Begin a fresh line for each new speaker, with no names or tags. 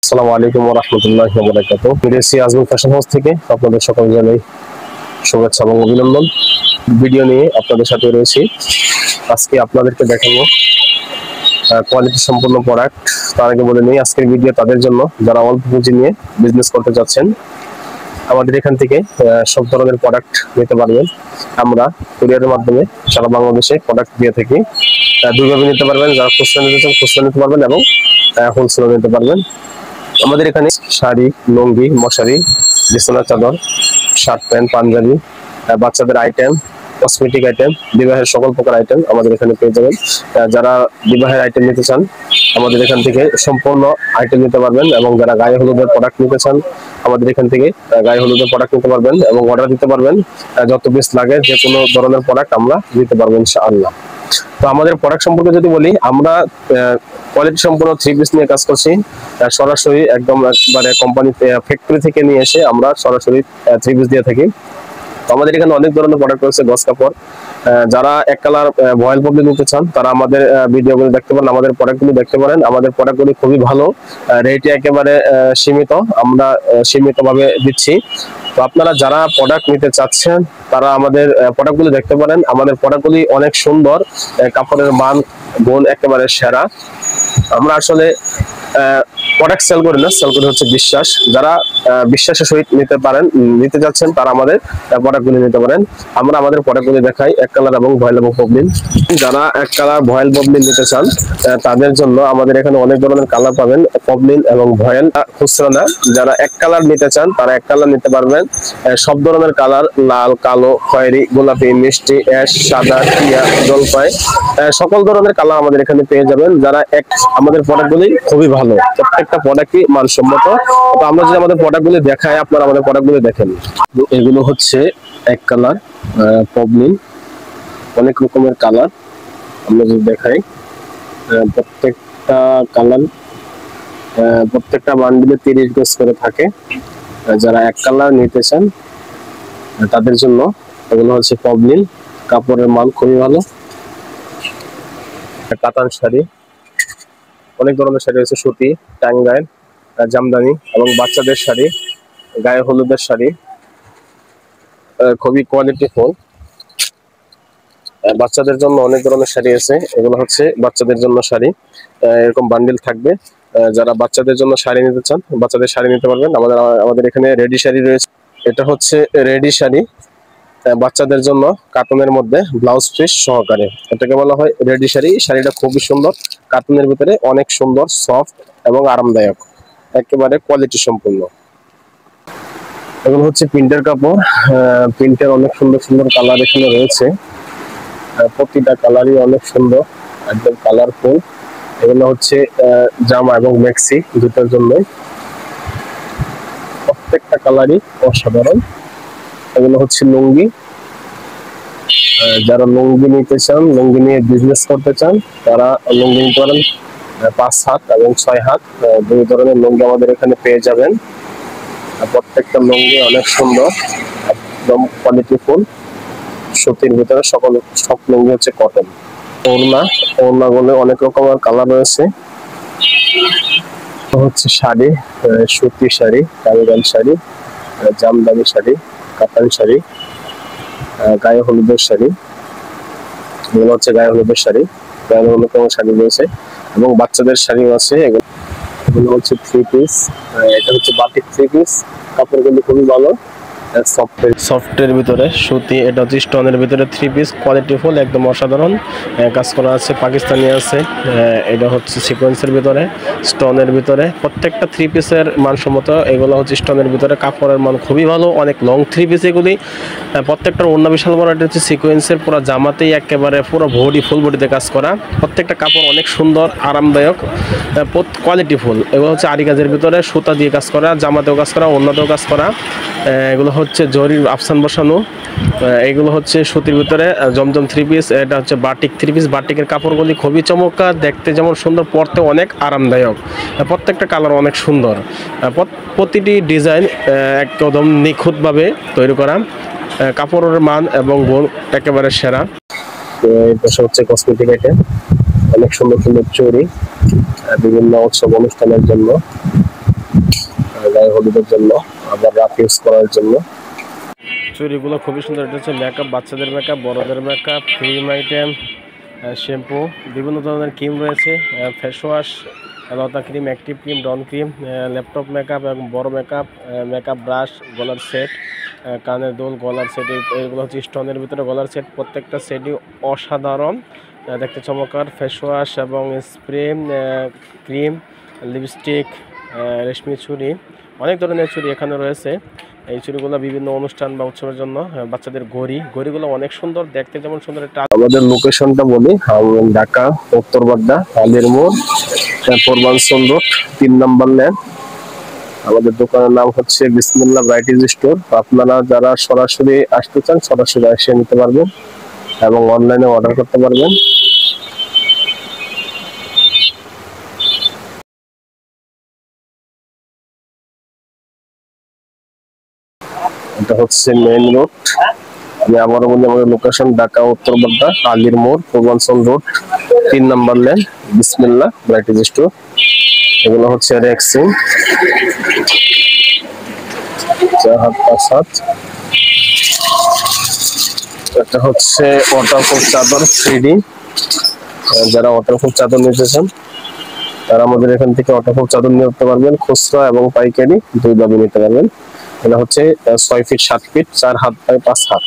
আসসালামু আলাইকুম ওয়া রাহমাতুল্লাহি ওয়া বারাকাতুহু। বিদেশি আজমল ফ্যাশন হাউস থেকে আপনাদের সকল জানাই শুভেচ্ছা এবং অভিনন্দন। ভিডিও নিয়ে আপনাদের সাথে রয়েছি। আজকে আপনাদেরকে দেখাবো কোয়ালিটি সম্পন্ন প্রোডাক্ট। তার আগে বলে নিই, আজকের ভিডিও তাদের জন্য যারা অল্প পুঁজি নিয়ে বিজনেস করতে যাচ্ছেন। আমাদের এখান থেকে সব ধরনের প্রোডাক্ট নিতে পারবেন। আমরা কুরিয়ারের মাধ্যমে সারা বাংলাদেশে প্রোডাক্ট দিয়ে থাকি। দুইভাবে নিতে পারবেন, যারা খুচরা নিতে চান খুচরা নিতে পারবেন এবং হোলসেল নিতে পারবেন। আমাদের এখানে শাড়ি, লুঙ্গি, মশারি, বিছানার চাদর, শার্ট প্যান্ট, পাঞ্জাবি, বাচ্চাদের আইটেম, কসমেটিক আইটেম, বিবাহের সকল প্রকার আইটেম আমাদের এখানে পেয়ে যাবেন। যারা বিবাহের আইটেম নিতে চান আমাদের এখান থেকে সম্পূর্ণ আইটেম নিতে পারবেন, এবং যারা গায়ে হলুদের প্রোডাক্ট নিতে চান আমাদের এখান থেকে গায়ে হলুদের প্রোডাক্ট নিতে পারবেন এবং অর্ডার দিতে পারবেন। যত পিস লাগে যে কোনো ধরনের প্রোডাক্ট আমরা দিতে পারবো ইনশাআল্লাহ। তো আমাদের প্রোডাক্ট সম্পর্কে যদি বলি, আমরা কোয়ালিটি সম্পূর্ণ 3 পিস নিয়ে কাজ করছি। সরাসরি একদম একবারে কোম্পানিতে ফ্যাক্টরি থেকে নিয়ে এসে আমরা সরাসরি 3 পিস দিয়ে থাকি। তো আমাদের এখানে অনেক ধরনের প্রোডাক্ট রয়েছে। গস কাপড়, যারা এক কালার ভয়েল পপলি নিতে চান তারা আমাদের ভিডিওগুলো দেখতে পারেন, আমাদের প্রোডাক্টগুলো দেখতে পারেন। আমাদের প্রোডাক্টগুলি খুবই ভালো, রেটে একেবারে সীমিত, আমরা সীমিতভাবে দিচ্ছি। তো আপনারা যারা প্রোডাক্ট নিতে চাচ্ছেন তারা আমাদের প্রোডাক্টগুলি দেখতে পারেন। আমাদের প্রোডাক্টগুলি অনেক সুন্দর, কাপড়ের মান গুণ একেবারে সেরা। আমরা আসলে প্রোডাক্ট সেল করি না, সেল করি হচ্ছে বিশ্বাস। যারা বিশ্বাসের সহিত নিতে যাচ্ছেন তারা আমাদের প্রোডাক্টগুলি নিতে পারেন। আমরা আমাদের প্রোডাক্টগুলি দেখাই এক কালার এবং ভয়েল এবং পপলিন। যারা এক কালার ভয়েল পপলিন নিতে চান তাদের জন্য আমাদের এখানে অনেক ধরনের কালার পাবেন, পপলিন এবং ভয়েল খুচরা না। যারা এক কালার নিতে চান তারা এক কালার নিতে পারবেন। সব ধরনের কালার, লাল, কালো, খয়েরি, গোলাপি, মিষ্টি, অ্যাশ, সাদা, টিয়া, জলপাই, সকল ধরনের কালার আমাদের এখানে পেয়ে যাবেন। যারা আমাদের প্রোডাক্টগুলি খুবই ভালো, প্রত্যেকটা প্রোডাক্টই মানসম্মত। তো আমরা যদি আমাদের প্রোডাক্টগুলি দেখাই, আপনারা আমাদের প্রোডাক্টগুলি দেখেন। এগুলো হচ্ছে এক কালার পপলিন, অনেক রকমের কালার আমরা যদি দেখাই। প্রত্যেকটা কালার, প্রত্যেকটা বান্ডিলে 30 গজ করে থাকে। যারা এক কালার নিতে চান তাদের জন্য এগুলো হচ্ছে পপলিন, কাপড়ের মান খুবই ভালো। কাতান শাড়ি, অনেক ধরনের শাড়ি আছে, সুতি, টাঙ্গাইল, জামদানি এবং বাচ্চাদের শাড়ি, গায়ে হলুদের শাড়ি, খুবই কোয়ালিটি ফুল। বাচ্চাদের জন্য অনেক ধরনের শাড়ি আছে, এগুলো হচ্ছে বাচ্চাদের জন্য শাড়ি, এরকম বান্ডিল থাকবে। যারা বাচ্চাদের জন্য শাড়ি নিতে চান বাচ্চাদের শাড়ি নিতে পারবেন। আমাদের এখানে রেডি শাড়ি রয়েছে। এটা হচ্ছে রেডি শাড়ি, বাচ্চাদের জন্য কার্টুনের মধ্যে ব্লাউজ পিস সহকারে, এটাকে বলা হয় রেডি শাড়ি। শাড়িটা খুবই সুন্দর, কার্টুনের ভিতরে অনেক সুন্দর, সফট এবং আরামদায়ক, একেবারে কোয়ালিটি সম্পূর্ণ। এগুলো হচ্ছে প্রিন্টের কাপড়, প্রিন্টের অনেক সুন্দর সুন্দর কালার এখানে রয়েছে। প্রতিটা কালারই অনেক সুন্দর, একদম কালারফুল। এগুলো হচ্ছে জামা এবং ম্যাক্সি দুটোর জন্য, প্রত্যেকটা কালারই অসাধারণ। এগুলো হচ্ছে লুঙ্গি, যারা লুঙ্গি নিতে চান, লুঙ্গি নিয়ে বিজনেস করতে চান তারা লুঙ্গি নিতে পারেন। 5 হাত এবং 6 হাত দুই ধরনের লুঙ্গি আমাদের এখানে পেয়ে যাবেন। প্রত্যেকটা লুঙ্গি অনেক সুন্দর, একদম কোয়ালিটি ফুল, সুতির ভিতরে সব লুঙ্গি হচ্ছে কটন। ওড়নাগুলো অনেক রকমের কালার রয়েছে। হচ্ছে শাড়ি, সুতি শাড়ি, টাঙ্গাইল শাড়ি, জামদানি শাড়ি, কাতান শাড়ি, গায়ে হলুদের শাড়ি, এগুলো হচ্ছে গায়ে হলুদের শাড়ি, গায়ে হলুদ শাড়ি রয়েছে এবং বাচ্চাদের শাড়িও আছে। এগুলো হচ্ছে 3 পিস, এটা হচ্ছে বাটিক 3 পিস। কাপড়গুলো খুবই ভালো, সফটের ভিতরে সুতি, এটা হচ্ছে স্টোনের ভিতরে 3 পিস, কোয়ালিটি ফুল, একদম অসাধারণ কাজ করা আছে। পাকিস্তানি আছে, এটা হচ্ছে সিকোয়েন্সের ভিতরে, স্টোনের ভিতরে, প্রত্যেকটা 3 পিসের মানসম্মত। এগুলো হচ্ছে স্টোনের ভিতরে, কাপড়ের মান খুবই ভালো, অনেক লং 3 পিস এগুলি। প্রত্যেকটার ওড়না বিশাল বড়, এটা হচ্ছে সিকোয়েন্সের, পুরো জামাতেই একেবারে পুরো বডি, ফুল বডিতে কাজ করা। প্রত্যেকটা কাপড় অনেক সুন্দর, আরামদায়ক, কোয়ালিটি ফুল। এগুলো হচ্ছে আরি কাজের ভিতরে, সুতা দিয়ে কাজ করা, জামাতেও কাজ করা, ওড়নাতেও কাজ করা। এগুলো হচ্ছে জরির আফসান বসানো। এগুলো হচ্ছে সুতির ভিতরে জমজম 3 পিস, এটা হচ্ছে বাটিক 3 পিস। বাটিকের কাপড়গুলি খুবই চমৎকার, দেখতে যেমন সুন্দর, পরতে অনেক আরামদায়ক। প্রত্যেকটা কালার অনেক সুন্দর, প্রতিটি ডিজাইন একদম নিখুঁতভাবে তৈরি করা, কাপড়ের মান এবং গুণ একেবারে সেরা। এটা হচ্ছে কসমেটিক আইটেম, অনেক সুন্দর সুন্দর চুড়ি, বিভিন্ন উৎসব অনুষ্ঠানের জন্য গায়ে হলুদের জন্য, আবার রাতে ইউজ করার জন্য। চুড়িগুলো খুবই সুন্দর। এটা হচ্ছে মেকআপ, বাচ্চাদের মেকআপ, বড়দের মেকআপ, ক্রিম আইটেম, শ্যাম্পু, বিভিন্ন ধরনের ক্রিম রয়েছে, ফেস ওয়াশ, লতা ক্রিম, অ্যাক্টিভ ক্রিম, ডন ক্রিম, ল্যাপটপ মেকআপ এবং বড় মেকআপ, মেকআপ ব্রাশ, গলার সেট, কানের দুল, গলার সেট। এইগুলো হচ্ছে স্টোনের ভিতরে গলার সেট। প্রত্যেকটা সেটই অসাধারণ, দেখতে চমৎকার। ফেস ওয়াশ এবং স্প্রে, ক্রিম, লিপস্টিক, রেশমি ছুরি, অনেক ধরনের ছুরি এখানে রয়েছে। এই চুড়িগুলো বিভিন্ন অনুষ্ঠান বা উৎসবের জন্য। বাচ্চাদের ঘড়িগুলো অনেক সুন্দর দেখতে, যেমন সুন্দর একটা। আমাদের লোকেশনটা বলি, ঢাকা উত্তরবাড্ডা, আলীর মোড়, পূর্বাঞ্চল রোড, 3 নম্বর লেন। আমাদের দোকানের নাম হচ্ছে বিসমিল্লাহ ভ্যারাইটিজ স্টোর। আপনারা যারা সরাসরি আসতে চান সরাসরি এসে নিতে পারবেন এবং অনলাইনে অর্ডার করতে পারবেন। এটা হচ্ছে মেইন রোড। আমি আবারও বলি, আমাদের লোকেশন ঢাকা উত্তরবাড্ডা, আলীর মোড়, পূর্বাঞ্চল রোড, 3 নম্বর লেন, বিসমিল্লাহ ভ্যারাইটিজ স্টোর। এগুলো হচ্ছে রেক্সিন, 4-5-7। এটা হচ্ছে ওয়াটারপ্রুফ চাদর 3D। যারা ওয়াটারপ্রুফ চাদর নিতে চান তারা আমাদের এখান থেকে ওয়াটারপ্রুফ চাদর নিতে পারবেন, খুচরা এবং পাইকারি দুইভাবে নিতে পারবেন। এটা হচ্ছে 6 ফিট 7 ফিট, 4 হাত বাই 5 হাত।